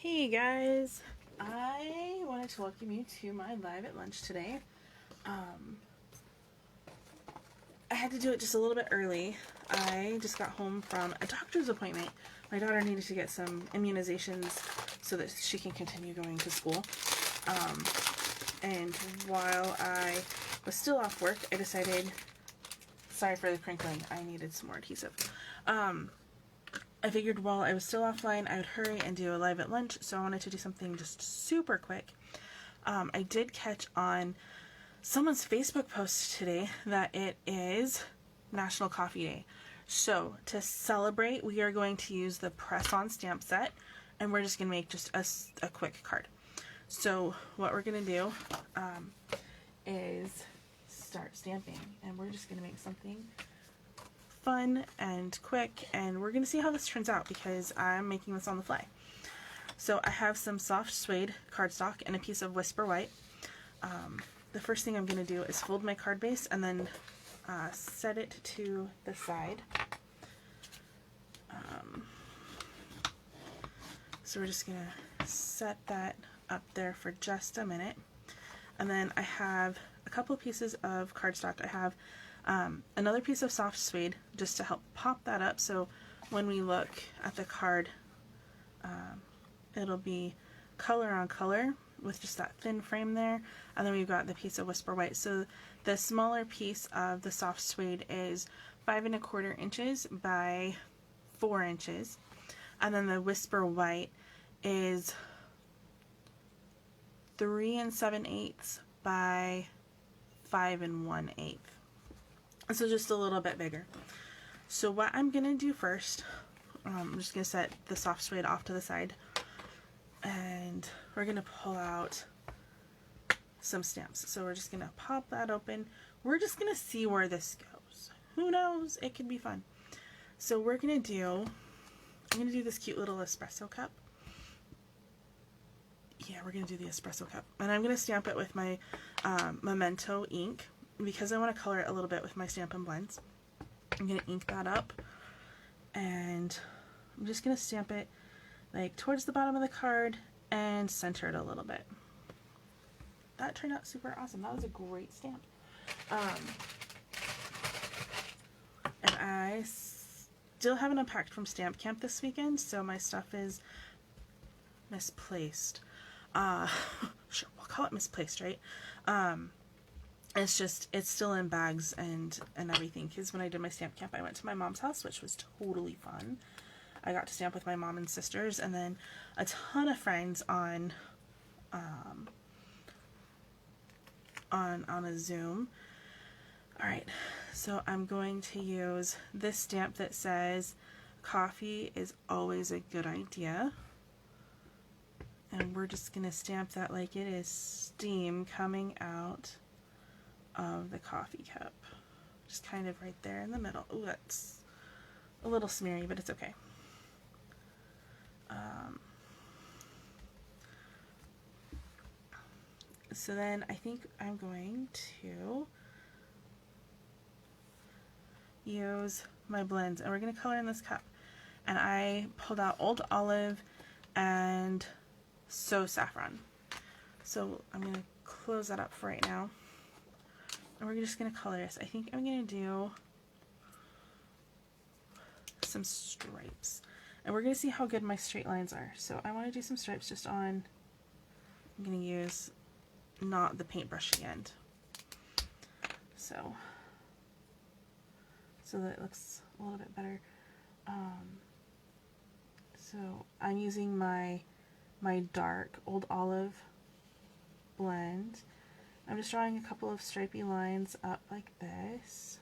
Hey guys, I wanted to welcome you to my live at lunch today. I had to do it just a little bit early. I just got home from a doctor's appointment. My daughter needed to get some immunizations so that she can continue going to school. And while I was still off work, I decided, sorry for the crinkling, I needed some more adhesive. I figured while I was still offline, I would hurry and do a live at lunch, so I wanted to do something just super quick. I did catch on someone's Facebook post today that it is National Coffee Day. So to celebrate, we are going to use the press-on stamp set, and we're just going to make just a quick card. So what we're going to do is start stamping, and we're just going to make something fun and quick, and we're going to see how this turns out because I'm making this on the fly. So I have some soft suede cardstock and a piece of Whisper White. The first thing I'm going to do is fold my card base and then set it to the side. So we're just going to set that up there for just a minute. And then I have a couple of pieces of cardstock. I have another piece of soft suede just to help pop that up, so when we look at the card, it'll be color on color with just that thin frame there. And then we've got the piece of Whisper White. So the smaller piece of the soft suede is 5 1/4 inches by 4 inches, and then the Whisper White is 3 7/8 by 5 1/8. So just a little bit bigger. So what I'm going to do first, I'm just going to set the soft suede off to the side, and we're going to pull out some stamps. So we're just going to pop that open. We're just going to see where this goes. Who knows? It could be fun. So I'm going to do this cute little espresso cup. Yeah, we're going to do the espresso cup. And I'm going to stamp it with my Memento ink, because I want to color it a little bit with my Stampin' Blends. I'm going to ink that up, and I'm just going to stamp it like towards the bottom of the card and center it a little bit. That turned out super awesome. That was a great stamp. And I still haven't unpacked from Stamp Camp this weekend, so my stuff is misplaced. Sure, we'll call it misplaced, right? It's still in bags and everything, because when I did my Stamp Camp, I went to my mom's house, which was totally fun. I got to stamp with my mom and sisters, and then a ton of friends on a Zoom. Alright, so I'm going to use this stamp that says, "Coffee is always a good idea." And we're just going to stamp that like it is steam coming out of the coffee cup. Just kind of right there in the middle. Ooh, that's a little smeary, but it's okay. So then I think I'm going to use my blends, and we're going to color in this cup. And I pulled out Old Olive and So Saffron. So I'm going to close that up for right now. And we're just going to color this. I think I'm going to do some stripes. And we're going to see how good my straight lines are. So I want to do some stripes just on, I'm going to use not the paintbrushy end. So that it looks a little bit better. So I'm using my dark Old Olive blend. I'm just drawing a couple of stripy lines up like this.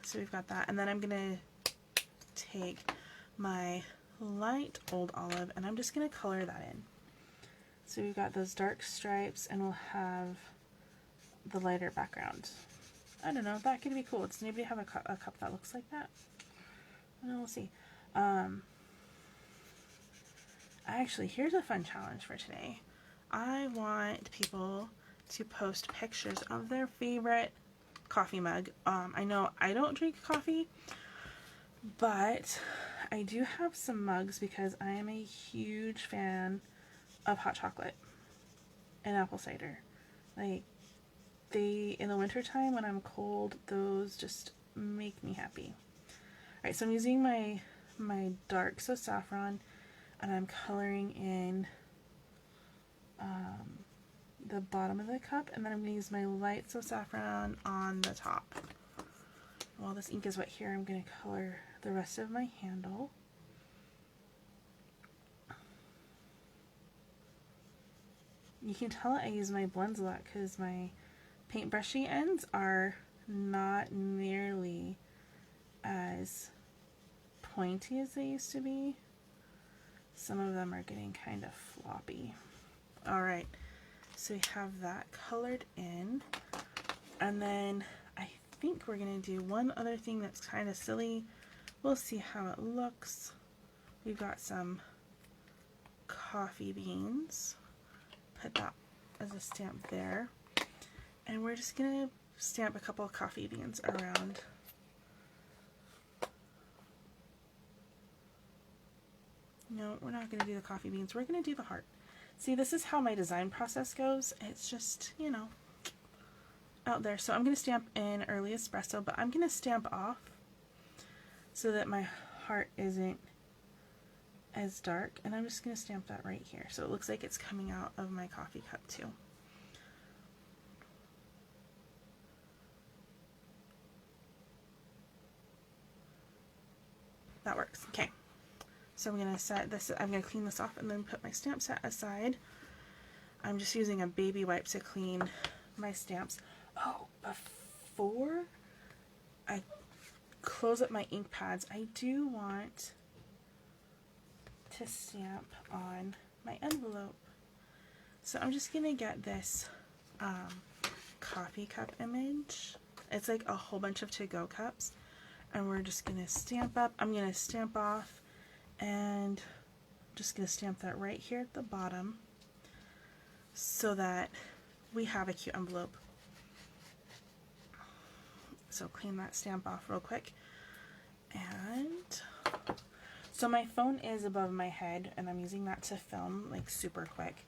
So we've got that, and then I'm going to take my light Old Olive, and I'm just going to color that in. So we've got those dark stripes, and we'll have the lighter background. I don't know, that could be cool. Does anybody have a cup that looks like that? Well, we'll see. Actually, here's a fun challenge for today. I want people to post pictures of their favorite coffee mug. I know I don't drink coffee, but I do have some mugs because I am a huge fan of hot chocolate and apple cider. Like, in the wintertime when I'm cold, those just make me happy. Alright, so I'm using my dark So Saffron, and I'm coloring in the bottom of the cup, and then I'm going to use my light So Saffron on the top. While this ink is wet here, I'm going to color the rest of my handle. You can tell I use my blends a lot because my paintbrushy ends are not nearly as pointy as they used to be. Some of them are getting kind of floppy. Alright, so we have that colored in, and then I think we're going to do one other thing that's kind of silly. We'll see how it looks. We've got some coffee beans. Put that as a stamp there. And we're just going to stamp a couple of coffee beans around. No, we're not going to do the coffee beans. We're going to do the heart. See, this is how my design process goes. It's just, you know, out there. So I'm going to stamp in early espresso, but I'm going to stamp off so that my heart isn't as dark. And I'm just going to stamp that right here. So it looks like it's coming out of my coffee cup too. That works. Okay. So I'm going to set this, I'm going to clean this off and then put my stamp set aside. I'm just using a baby wipe to clean my stamps. Oh, before I close up my ink pads, I do want to stamp on my envelope. So I'm just going to get this coffee cup image. It's like a whole bunch of to-go cups. And we're just going to stamp up. I'm going to stamp off. And I'm just going to stamp that right here at the bottom so that we have a cute envelope. So clean that stamp off real quick. And so my phone is above my head and I'm using that to film like super quick.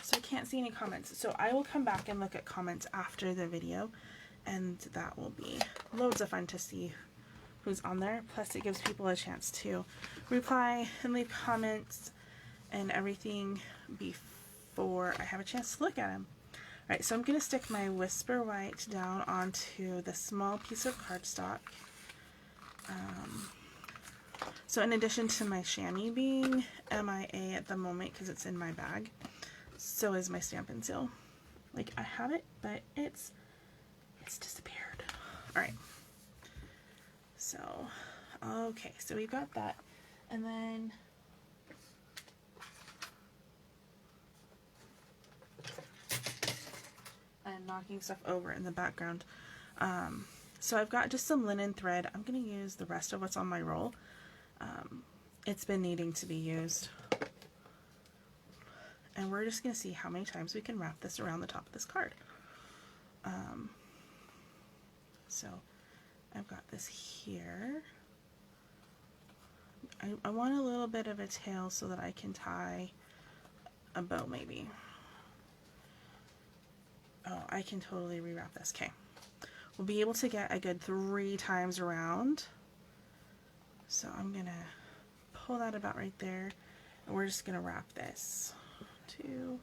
So I can't see any comments. So I will come back and look at comments after the video, and that will be loads of fun to see who's on there. Plus it gives people a chance to reply and leave comments and everything before I have a chance to look at them. Alright, so I'm going to stick my Whisper White down onto the small piece of cardstock. So in addition to my chamois being MIA at the moment because it's in my bag, so is my Stampin' Seal. Like, I have it, but it's disappeared. Alright. So, okay, so we've got that. And then I'm knocking stuff over in the background. So I've got just some linen thread. I'm going to use the rest of what's on my roll. It's been needing to be used. And we're just going to see how many times we can wrap this around the top of this card. So I've got this here. I want a little bit of a tail so that I can tie a bow maybe. Oh, I can totally rewrap this. Okay. We'll be able to get a good 3 times around. So I'm going to pull that about right there. And we're just going to wrap this. 2,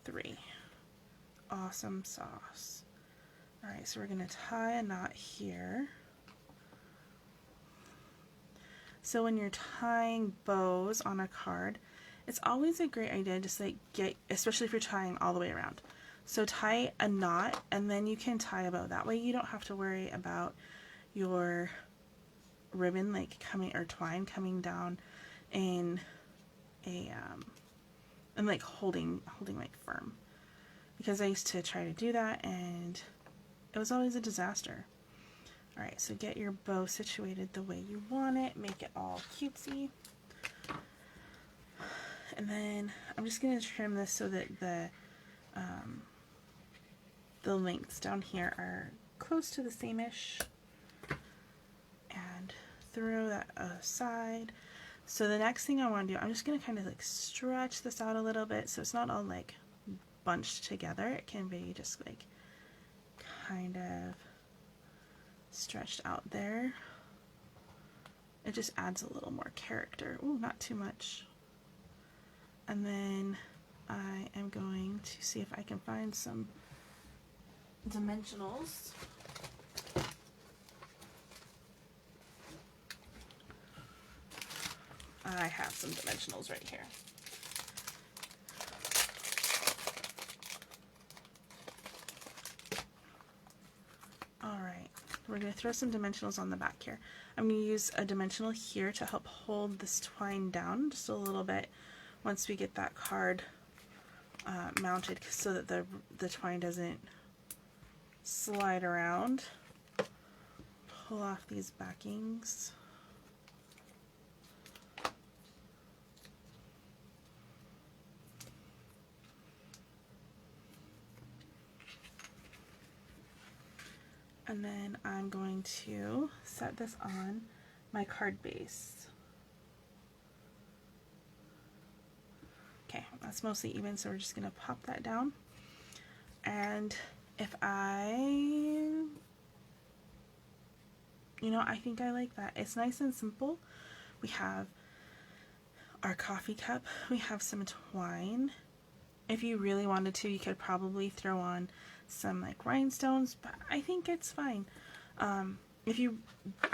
3. Awesome sauce. Alright, so we're going to tie a knot here. So when you're tying bows on a card, it's always a great idea just like especially if you're tying all the way around. So tie a knot and then you can tie a bow. That way you don't have to worry about your ribbon like coming, or twine coming down in a and like holding like firm. Because I used to try to do that and it was always a disaster. Alright, so get your bow situated the way you want it. Make it all cutesy. And then I'm just going to trim this so that the lengths down here are close to the same-ish. And throw that aside. So the next thing I want to do, I'm just going to kind of like stretch this out a little bit so it's not all like bunched together. It can be just like kind of stretched out there. It just adds a little more character. Ooh, not too much. And then I am going to see if I can find some dimensionals. I have some dimensionals right here. Alright, we're going to throw some dimensionals on the back here. I'm going to use a dimensional here to help hold this twine down just a little bit once we get that card mounted so that the twine doesn't slide around. Pull off these backings. And then I'm going to set this on my card base. Okay, that's mostly even, so we're just going to pop that down. And if I think I like that. It's nice and simple. We have our coffee cup. We have some twine. If you really wanted to, you could probably throw on some like rhinestones, but I think it's fine. If you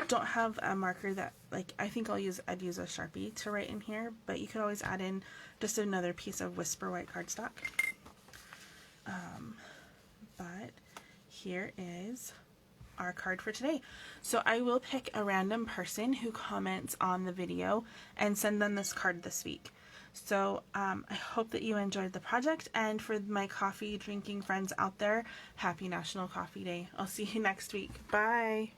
don't have a marker that, like, I think I'd use a Sharpie to write in here, but you could always add in just another piece of Whisper white cardstock. But here is our card for today. So I will pick a random person who comments on the video and send them this card this week. So I hope that you enjoyed the project, and for my coffee drinking friends out there, happy National Coffee Day. I'll see you next week. Bye!